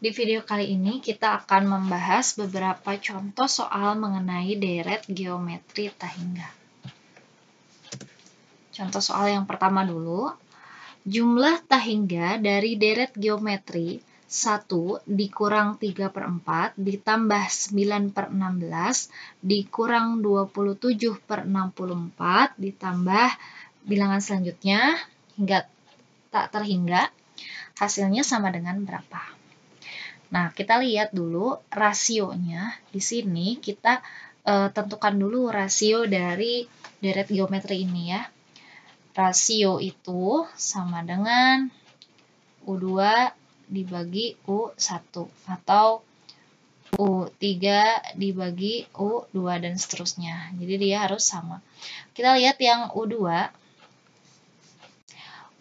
Di video kali ini kita akan membahas beberapa contoh soal mengenai deret geometri tahingga. Contoh soal yang pertama dulu. Jumlah tahingga dari deret geometri 1 dikurang 3/4 ditambah 9/16 dikurang 27/64 ditambah bilangan selanjutnya hingga tak terhingga. Hasilnya sama dengan berapa? Nah, kita lihat dulu rasionya. Di sini kita tentukan dulu rasio dari deret geometri ini ya. Rasio itu sama dengan U2 dibagi U1 atau U3 dibagi U2 dan seterusnya. Jadi dia harus sama. Kita lihat yang U2.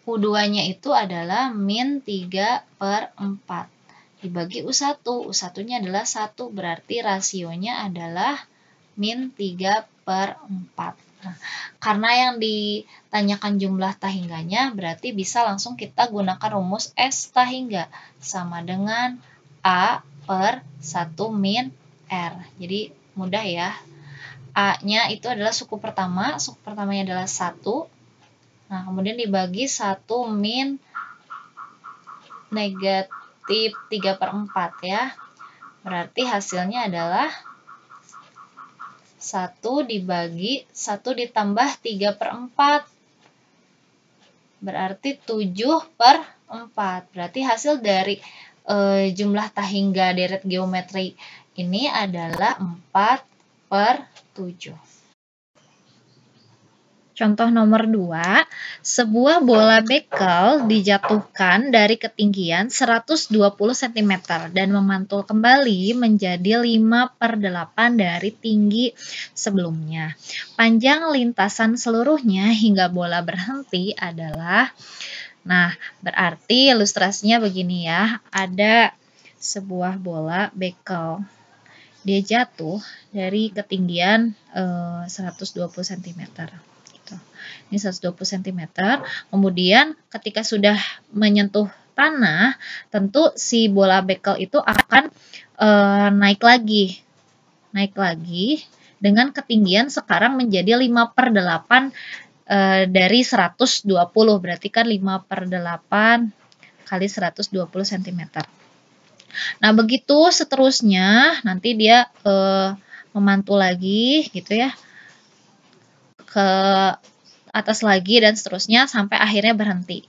U2-nya itu adalah min 3/4. Dibagi U1, U1-nya adalah 1, berarti rasionya adalah min 3/4. Nah, karena yang ditanyakan jumlah tahingganya, berarti bisa langsung kita gunakan rumus S tahingga, sama dengan A per 1 min R. Jadi mudah ya. A-nya itu adalah suku pertamanya adalah 1. Nah, kemudian dibagi 1 min negatif 3/4 ya. Berarti hasilnya adalah 1 dibagi 1 ditambah 3/4. Berarti 7/4. Berarti hasil dari jumlah tahingga deret geometri ini adalah 4/7. Contoh nomor 2, sebuah bola bekel dijatuhkan dari ketinggian 120 cm dan memantul kembali menjadi 5/8 dari tinggi sebelumnya. Panjang lintasan seluruhnya hingga bola berhenti adalah, nah berarti ilustrasinya begini ya, ada sebuah bola bekel. Dia jatuh dari ketinggian 120 cm. Ini 120 cm. Kemudian ketika sudah menyentuh tanah, tentu si bola bekel itu akan naik lagi dengan ketinggian sekarang menjadi 5/8 dari 120. Berarti kan 5/8 kali 120 cm. Nah, begitu seterusnya, nanti dia memantul lagi gitu ya, ke atas lagi dan seterusnya sampai akhirnya berhenti.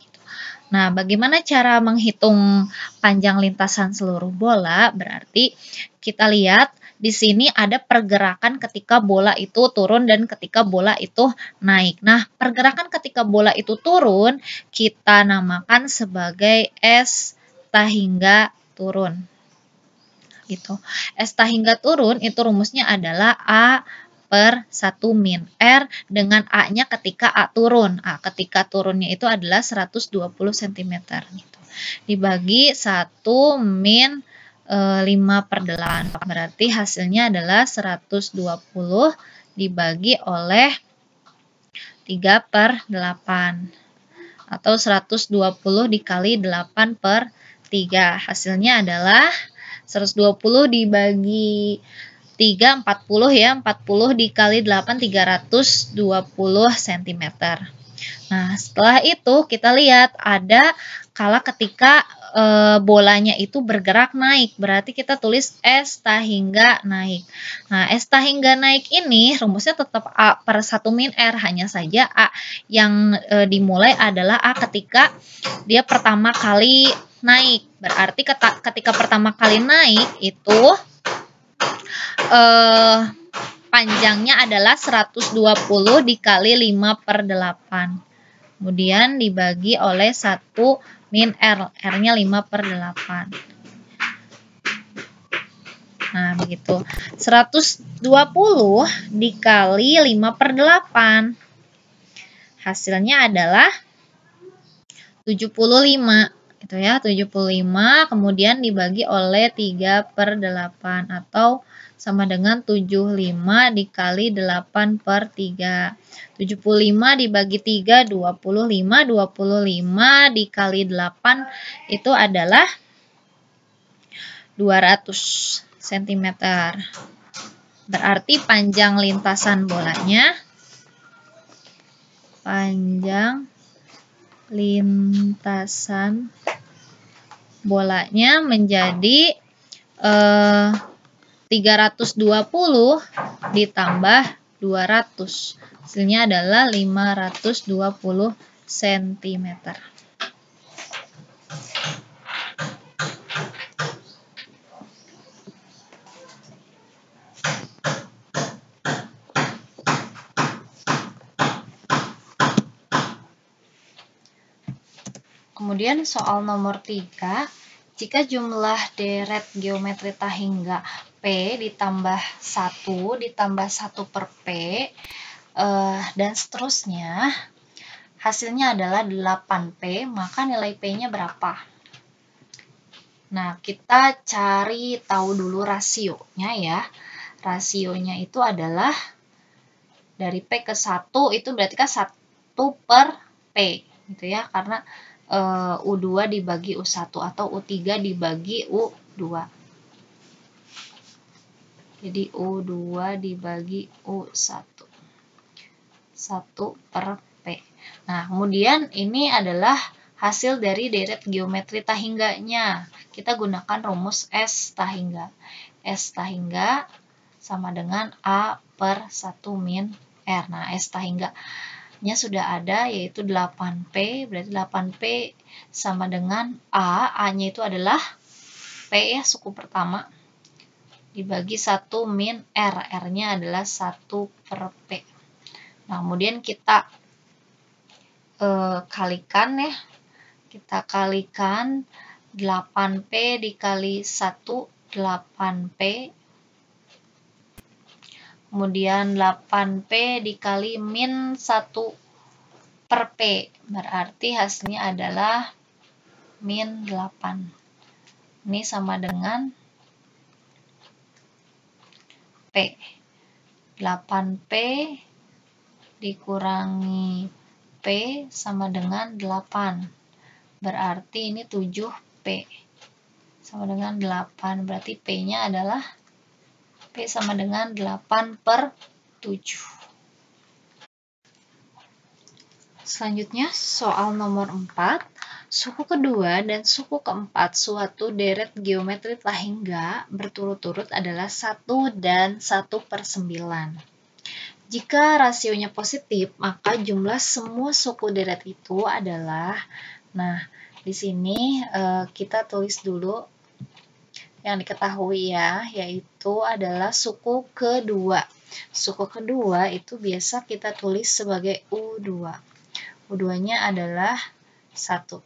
Nah, bagaimana cara menghitung panjang lintasan seluruh bola? Berarti kita lihat di sini ada pergerakan ketika bola itu turun dan ketika bola itu naik. Nah, pergerakan ketika bola itu turun kita namakan sebagai S tahingga turun. Gitu. S tahingga turun itu rumusnya adalah A per 1 min R dengan A-nya ketika A turun. A ketika turunnya itu adalah 120 cm. Gitu. Dibagi 1 min 5/8. Berarti hasilnya adalah 120 dibagi oleh 3/8. Atau 120 dikali 8/3. Hasilnya adalah 120 dibagi 3, 40 ya, 40 dikali 8, 320 cm. Nah, setelah itu kita lihat ada kala ketika bolanya itu bergerak naik, berarti kita tulis S tahingga naik. Nah, S tahingga naik ini rumusnya tetap A per 1 min R, hanya saja A yang dimulai adalah A ketika dia pertama kali naik. Berarti ketika pertama kali naik itu panjangnya adalah 120 dikali 5/8. Kemudian dibagi oleh 1 min R. R-nya 5/8. Nah, begitu. 120 dikali 5/8. Hasilnya adalah 75. Itu ya, 75 kemudian dibagi oleh 3/8 atau sama dengan 75 dikali 8/3. 75 dibagi 3, 25. 25 dikali 8 itu adalah 200 cm. Berarti panjang lintasan bolanya menjadi 320 ditambah 200. Hasilnya adalah 520 cm. Kemudian soal nomor 3, jika jumlah deret geometri tahingga P ditambah 1 ditambah 1 per P dan seterusnya, hasilnya adalah 8P, maka nilai P-nya berapa? Nah, kita cari tahu dulu rasionya ya. Rasionya itu adalah dari P ke 1 itu berarti kan 1 per P gitu ya, karena U2 dibagi U1 atau U3 dibagi U2. Jadi U2 dibagi U1. 1 per P. Nah, kemudian ini adalah hasil dari deret geometri tahingganya. Kita gunakan rumus S tahingga. S tahingga sama dengan A per 1 min R. Nah, S tahingga nya sudah ada, yaitu 8P, berarti 8P sama dengan A-nya itu adalah P ya, suku pertama, dibagi 1 min R, R-nya adalah 1 per P. Nah, kemudian kita kalikan ya, kita kalikan 8P dikali 1, 8P, kemudian 8P dikali min 1 per P, berarti hasilnya adalah min 8. Ini sama dengan P. 8P dikurangi P sama dengan 8. Berarti ini 7P. Sama dengan 8. Berarti P-nya adalah P sama dengan 8 per 7. Selanjutnya soal nomor 4. Suku kedua dan suku keempat suatu deret geometri tahingga berturut-turut adalah 1 dan 1 per 9. Jika rasionya positif, maka jumlah semua suku deret itu adalah, nah di sini kita tulis dulu yang diketahui ya, yaitu adalah suku kedua. Suku kedua itu biasa kita tulis sebagai U2. U2-nya adalah 1.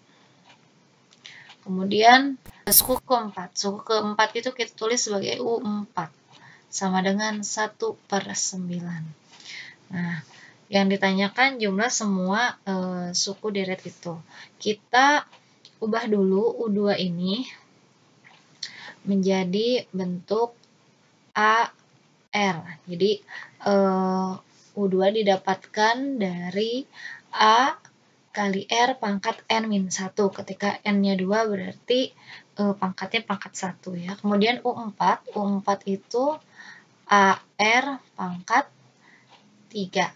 Kemudian suku keempat. Suku keempat itu kita tulis sebagai U4. Sama dengan 1 per 9. Nah, yang ditanyakan jumlah semua suku deret itu. Kita ubah dulu U2 ini menjadi bentuk AR. Jadi U2 didapatkan dari A kali R pangkat N-1. Ketika N-nya 2 berarti pangkatnya pangkat 1 ya. Kemudian U4. U4 itu AR pangkat 3.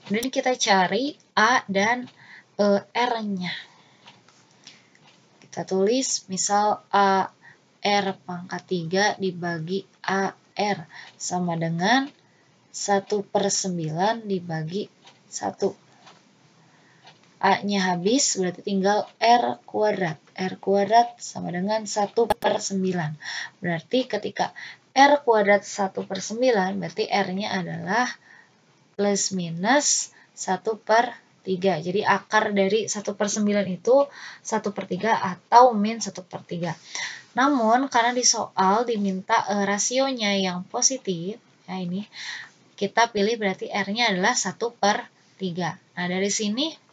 Kemudian kita cari A dan R-nya. Kita tulis misal AR pangkat 3 dibagi AR sama dengan 1 per 9 dibagi 1. A-nya habis, berarti tinggal R kuadrat. R kuadrat sama dengan 1 per 9. Berarti ketika R kuadrat 1 per 9, berarti R-nya adalah plus minus 1 per 3. Jadi akar dari 1 per 9 itu 1 per 3 atau min 1 per 3. Namun, karena di soal diminta rasionya yang positif, ya ini, kita pilih berarti R-nya adalah 1 per 3. Nah, dari sini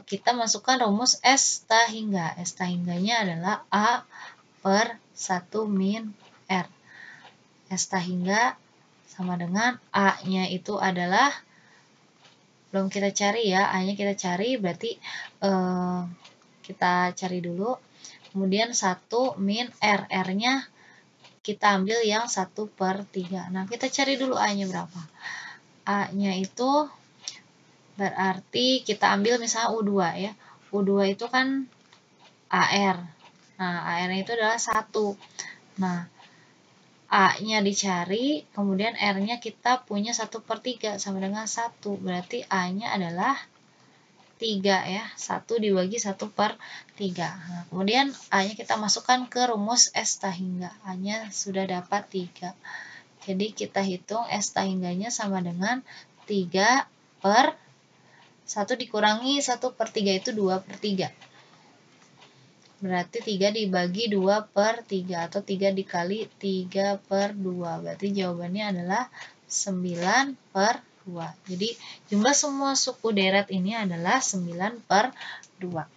kita masukkan rumus S tahingga. S tahingganya adalah A per 1 min R. S tahingga sama dengan A-nya itu adalah, belum kita cari ya, A-nya kita cari, berarti kita cari dulu. Kemudian 1 min R. R-nya kita ambil yang 1/3. Nah, kita cari dulu A-nya berapa. A-nya itu berarti kita ambil misalnya U2 ya. U2 itu kan AR. Nah, AR-nya itu adalah 1. Nah, A-nya dicari, kemudian R-nya kita punya 1/3 sama dengan 1. Berarti A-nya adalah 3 ya. 1 dibagi 1/3. Nah, kemudian A-nya kita masukkan ke rumus S tahingga. A-nya sudah dapat 3. Jadi kita hitung S tahingganya sama dengan 3 per 1 dikurangi 1/3 itu 2/3. Berarti 3 dibagi 2/3 atau 3 dikali 3/2. Berarti jawabannya adalah 9/2. Jadi jumlah semua suku deret ini adalah 9/2.